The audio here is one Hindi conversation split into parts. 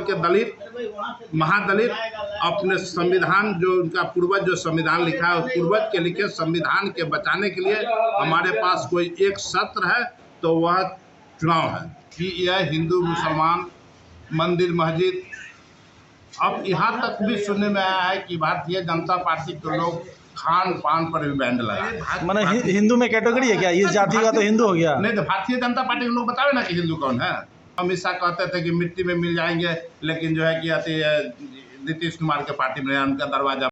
करके दलित महादलित अपने संविधान जो उनका पूर्वज जो संविधान लिखा है, पूर्वज के लिखे संविधान के बचाने के लिए हमारे पास कोई एक सत्र है तो वह चुनाव है कि यह हिंदू मुसलमान मंदिर मस्जिद। अब यहाँ तक भी सुनने में आया है कि भारतीय जनता पार्टी के लोग खान पान पर भी बैंड लगाए। मतलब हिंदू में कैटेगरी है क्या? इस जाति का तो हिंदू हो गया। नहीं तो भारतीय जनता पार्टी के लोग बतावे ना कि हिंदू कौन है। अमित शाह कहते थे कि मिट्टी में मिल जाएंगे, लेकिन जो है कि नीतीश कुमार के पार्टी में उनका दरवाजा।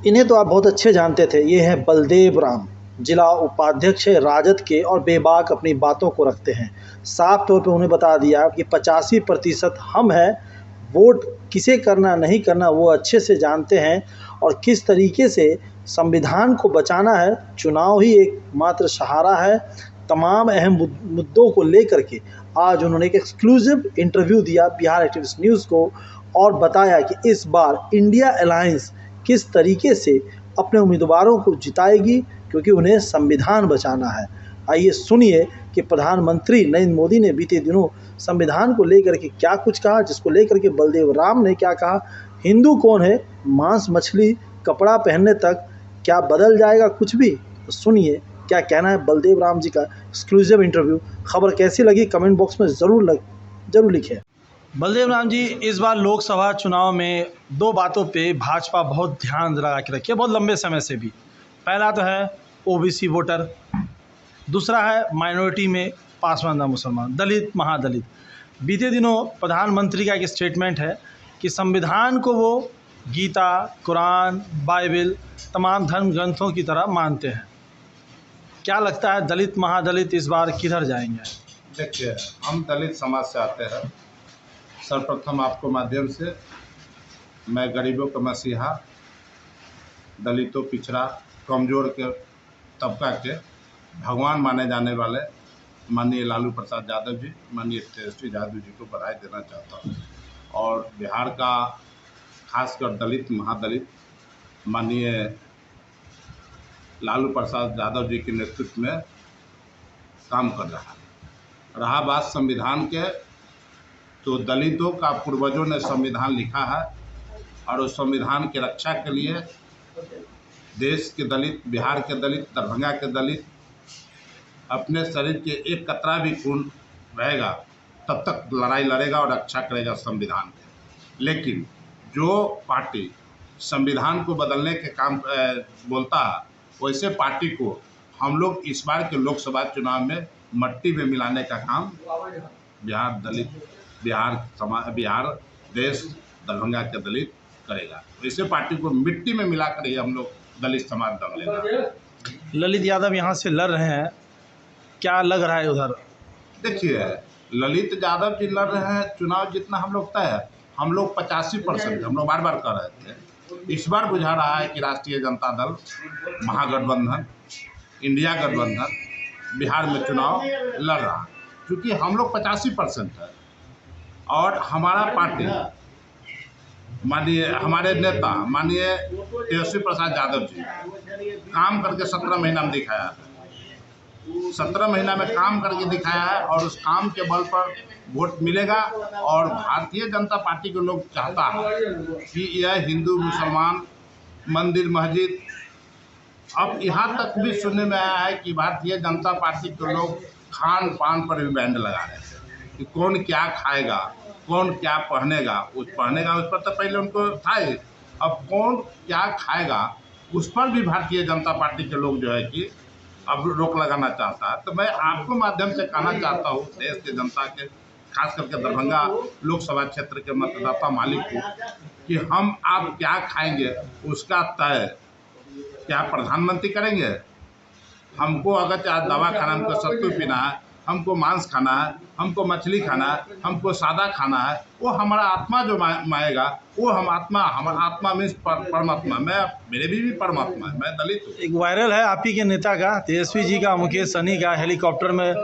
इन्हें तो आप बहुत अच्छे जानते थे। ये हैं बलदेव राम, जिला उपाध्यक्ष राजद के, और बेबाक अपनी बातों को रखते हैं। साफ तौर पे उन्हें बता दिया कि 85% हम हैं, वोट किसे करना नहीं करना वो अच्छे से जानते हैं, और किस तरीके से संविधान को बचाना है। चुनाव ही एकमात्र सहारा है। तमाम अहम मुद्दों को लेकर के आज उन्होंने एक एक्सक्लूसिव इंटरव्यू दिया बिहार एक्टिविस्ट न्यूज़ को, और बताया कि इस बार इंडिया अलायंस किस तरीके से अपने उम्मीदवारों को जिताएगी, क्योंकि उन्हें संविधान बचाना है। आइए सुनिए कि प्रधानमंत्री नरेंद्र मोदी ने बीते दिनों संविधान को लेकर के क्या कुछ कहा, जिसको लेकर के बलदेव राम ने क्या कहा। हिंदू कौन है, मांस मछली कपड़ा पहनने तक क्या बदल जाएगा कुछ भी? तो सुनिए क्या कहना है बलदेव राम जी का एक्सक्लूसिव इंटरव्यू। खबर कैसी लगी कमेंट बॉक्स में ज़रूर लिखें। बलदेव राम जी, इस बार लोकसभा चुनाव में दो बातों पे भाजपा बहुत ध्यान लगा के रखी है, बहुत लंबे समय से भी। पहला तो है ओबीसी वोटर, दूसरा है माइनॉरिटी में पासवान मुसलमान, दलित महादलित। बीते दिनों प्रधानमंत्री का एक स्टेटमेंट है कि संविधान को वो गीता, कुरान, बाइबल, तमाम धर्म ग्रंथों की तरह मानते हैं। क्या लगता है दलित महादलित इस बार किधर जाएंगे? देखिए, हम दलित समाज से आते हैं। सर्वप्रथम आपको माध्यम से मैं गरीबों का मसीहा, दलितों, पिछड़ा, कमज़ोर के तबका के भगवान माने जाने वाले माननीय लालू प्रसाद यादव जी, माननीय तेजस्वी यादव जी को बधाई देना चाहता हूँ। और बिहार का खासकर दलित महादलित माननीय लालू प्रसाद यादव जी के नेतृत्व में काम कर रहा है। रहा बात संविधान के, तो दलितों का पूर्वजों ने संविधान लिखा है, और उस संविधान की रक्षा के लिए देश के दलित, बिहार के दलित, दरभंगा के दलित अपने शरीर के एक कतरा भी खून रहेगा तब तक लड़ाई लड़ेगा और रक्षा करेगा संविधान के। लेकिन जो पार्टी संविधान को बदलने के काम बोलता है, वैसे पार्टी को हम लोग इस बार के लोकसभा चुनाव में मट्टी में मिलाने का काम बिहार देश, दरभंगा के दलित करेगा। वैसे पार्टी को मिट्टी में मिला कर ही हम लोग दलित समाज दंग लेगा। ललित यादव यहाँ से लड़ रहे हैं, क्या लग रहा है उधर? देखिए, ललित यादव जी लड़ रहे हैं, चुनाव जितना हम लोग तय है। हम लोग 85%, हम लोग बार बार कह रहे थे। इस बार बुझा रहा है कि राष्ट्रीय जनता दल, महागठबंधन, इंडिया गठबंधन बिहार में चुनाव लड़ रहा है, क्योंकि हम लोग 85% है। और हमारा पार्टी माननीय हमारे नेता माननीय तेजस्वी प्रसाद यादव जी काम करके 17 महीना में दिखाया है। 17 महीना में काम करके दिखाया है, और उस काम के बल पर वोट मिलेगा। और भारतीय जनता पार्टी के लोग चाहता है कि यह हिंदू मुसलमान मंदिर मस्जिद। अब यहाँ तक भी सुनने में आया है कि भारतीय जनता पार्टी के लोग खान पान पर भी बैंड लगा रहे हैं कि कौन क्या खाएगा, कौन क्या पहनेगा। उस पर तो पहले उनको था ही, अब कौन क्या खाएगा उस पर भी भारतीय जनता पार्टी के लोग जो है कि अब रोक लगाना चाहता है। तो मैं आपको माध्यम से कहना चाहता हूँ देश के जनता के, खास करके दरभंगा लोकसभा क्षेत्र के मतदाता मालिक को, कि हम आप क्या खाएंगे उसका तय क्या प्रधानमंत्री करेंगे? हमको अगर चाहे दवा खाना, हमको सत्तू पीना है, हमको मांस खाना है, हमको मछली खाना है, हमको सादा खाना है, वो हमारा आत्मा जो माएगा, वो हमारा आत्मा मीन्स परमात्मा। मेरे भी परमात्मा है, मैं दलित हूँ। एक वायरल है आप ही के नेता का, तेजस्वी जी का, मुकेश सहनी का, हेलीकॉप्टर में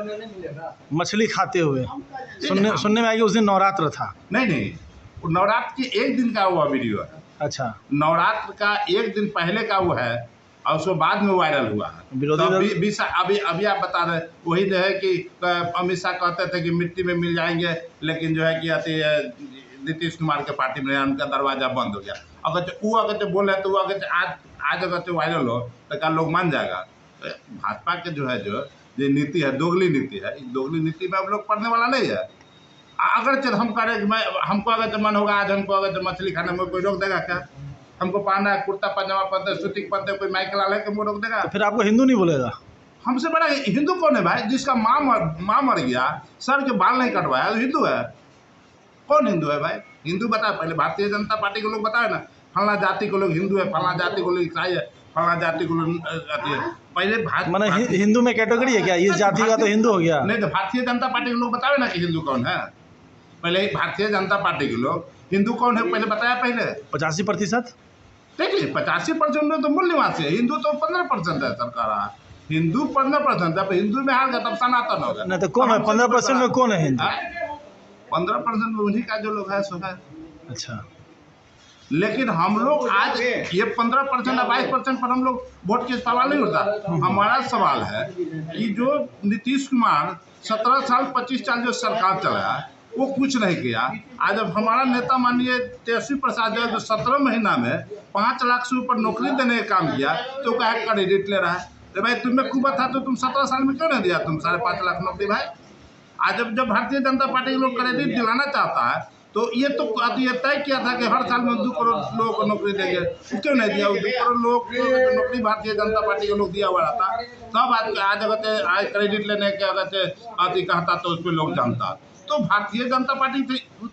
मछली खाते हुए सुनने में आया। उस दिन नवरात्र था। नहीं, नवरात्र की एक दिन का हुआ वीडियो है। अच्छा, नवरात्र का एक दिन पहले का वो है, और उसको बाद में वायरल हुआ है। तो अभी आप बता रहे, वही जो है कि अमित शाह कहते थे कि मिट्टी में मिल जाएंगे, लेकिन जो है कि नीतीश कुमार के पार्टी में उनका दरवाजा बंद हो गया। अगर वो अगर बोले तो वो अगर आज अगर वायरल हो तो क्या लोग मान जाएगा? तो भाजपा के जो है जो नीति है, दोगली नीति है, इस दोगली नीति में अब लोग पढ़ने वाला नहीं है। अगर चल हम करें कि मैं हमको अगर मन होगा आज हमको अगर मछली खाने में कोई रोक देगा क्या? हमको पाना है, कुर्ता पजामा पहनते, सूती पहनते, कोई माइक ला लेके वो रोक देगा? तो फिर आपको हिंदू नहीं बोलेगा? हमसे बड़ा हिंदू कौन है भाई? जिसका माँ मर गया, सर के बाल नहीं कटवाया तो हिंदू है? कौन हिंदू है भाई? हिंदू बताए पहले, भारतीय जनता पार्टी के लोग बताए ना, फलना जाति को लोग हिंदू है, फलना जाति को लोग ईसाई है, फलना जाति को लोग पहले माने हिंदू में कैटेगरी है क्या? इस जाति का तो हिंदू हो गया। नहीं तो भारतीय जनता पार्टी के लोग बताए ना कि हिंदू कौन है। पहले भारतीय जनता पार्टी के लोग हिंदू कौन है पहले बताया। पहले 85%। देखिए 85% तो मूल निवासी है, हिंदू तो 15% है। सरकार हिंदू 15%, जब हिंदू में हार गया तब सनातन हो गया। नहीं तो कौन है 15% में? कौन है हिंदू? 15% में उन्हीं का जो लोग है सो है। अच्छा, लेकिन हम लोग आज ये 15% या 22% पर हम लोग वोट के सवाल नहीं उठता। हमारा सवाल है कि जो नीतीश कुमार 17 साल 25 साल जो सरकार चलाया वो कुछ नहीं किया। आज अब हमारा नेता माननीय तेजस्वी प्रसाद जो 17 महीना में 5 लाख से ऊपर नौकरी देने का काम किया, तो क्या क्रेडिट ले रहा है? तो भाई तुम्हें कुबत था तो तुम 17 साल में क्यों नहीं दिया तुम 5.5 लाख नौकरी भाई? आज जब भारतीय जनता पार्टी के लोग क्रेडिट दिलाना चाहता है तो ये तो ये तय किया था कि हर साल में 2 करोड़ लोगों को नौकरी देंगे, क्यों नहीं दिया? 2 करोड़ लोगों को नौकरी भारतीय जनता पार्टी के लोग दिया हुआ था। तब आज अगर आज क्रेडिट लेने के अगर कहता तो उस पर लोग जानता। तो भारतीय जनता पार्टी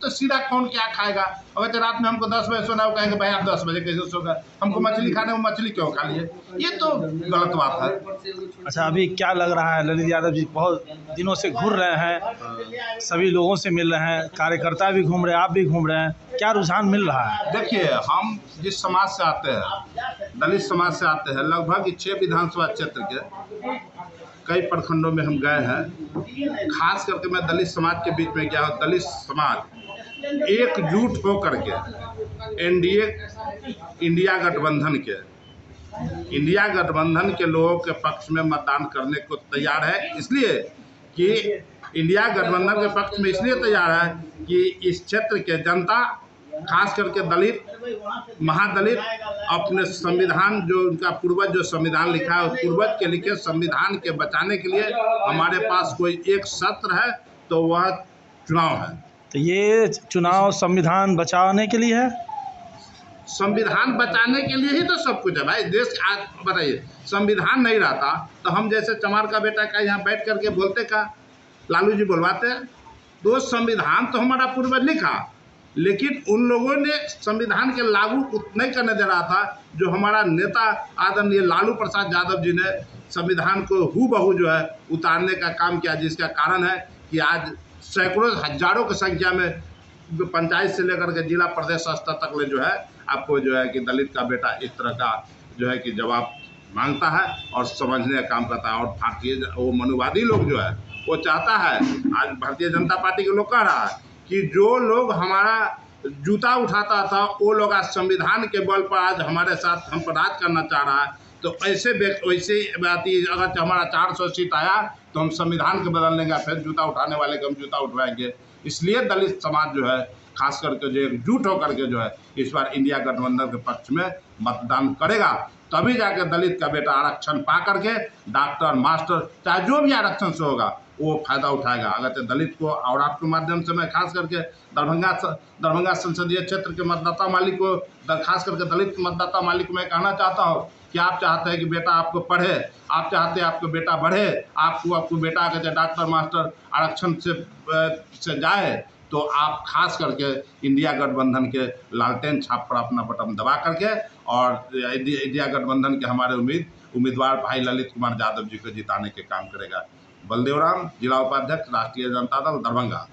तो सीधा कौन क्या खाएगा? अगर रात में हमको 10 बजे सोना, वो कहेंगे भाई आप 10 बजे कैसे सो गए? हमको मछली खाने में मछली क्यों खा लिए? ये तो गलत बात है। अच्छा, अभी क्या लग रहा है ललित यादव जी बहुत दिनों से घूर रहे हैं, सभी लोगों से मिल रहे हैं, कार्यकर्ता भी घूम रहे हैं, आप भी घूम रहे हैं, क्या रुझान मिल रहा है? देखिए हम जिस समाज से आते हैं, दलित समाज से आते हैं, लगभग 6 विधानसभा क्षेत्र के कई प्रखंडों में हम गए हैं। खास करके मैं दलित समाज के बीच में गया हूँ। दलित समाज एकजुट होकर के इंडिया गठबंधन के लोगों के पक्ष में मतदान करने को तैयार है। इसलिए कि इंडिया गठबंधन के पक्ष में इसलिए तैयार है कि इस क्षेत्र के जनता, खास करके दलित, महादलित, अपने संविधान जो उनका पूर्वज जो संविधान लिखा है, पूर्वज के लिखे संविधान के बचाने के लिए हमारे पास कोई एक शस्त्र है तो वह चुनाव है। तो ये चुनाव संविधान बचाने के लिए है? संविधान बचाने के लिए ही तो सब कुछ है भाई। देश आज बताइए, संविधान नहीं रहता तो हम जैसे चमार का बेटा का यहाँ बैठ करके बोलते का लालू जी बुलवाते? तो संविधान तो हमारा पूर्वज लिखा, लेकिन उन लोगों ने संविधान के लागू नहीं करने दे रहा था। जो हमारा नेता आदरणीय लालू प्रसाद यादव जी ने संविधान को हूबहू जो है उतारने का काम किया, जिसका कारण है कि आज सैकड़ों हजारों की संख्या में पंचायत से लेकर के जिला प्रदेश स्तर तक ले जो है आपको जो है कि दलित का बेटा इस तरह का जो है कि जवाब मांगता है और समझने का काम करता है। और भारतीय वो मनुवादी लोग जो है वो चाहता है, आज भारतीय जनता पार्टी के लोग कह रहा है कि जो लोग हमारा जूता उठाता था वो लोग आज संविधान के बल पर आज हमारे साथ हम पर राज करना चाह रहा है। तो ऐसे वैसे बात, अगर हमारा 400 सीट आया तो हम संविधान के बदल लेंगे, फिर जूता उठाने वाले को हम जूता उठवाएंगे। इसलिए दलित समाज जो है खास करके जो एकजुट होकर के जो है इस बार इंडिया गठबंधन के पक्ष में मतदान करेगा, तभी जाकर दलित का बेटा आरक्षण पा करके डॉक्टर, मास्टर, चाहे जो भी आरक्षण से होगा वो फायदा उठाएगा। अगर तो दलित को, और आपके माध्यम से मैं खास करके दरभंगा संसदीय क्षेत्र के मतदाता मालिक को, खास करके दलित मतदाता मालिक को मैं कहना चाहता हूँ कि आप चाहते हैं कि बेटा आपको पढ़े, आप चाहते हैं आपको बेटा बढ़े, आपको बेटा अगर डॉक्टर, मास्टर आरक्षण से जाए, तो आप खास करके इंडिया गठबंधन के लालटेन छाप पर अपना बटन दबा करके और इंडिया गठबंधन के हमारे उम्मीदवार भाई ललित कुमार यादव जी को जिताने के काम करेगा। बलदेव राम, जिला उपाध्यक्ष, राष्ट्रीय जनता दल, दरभंगा।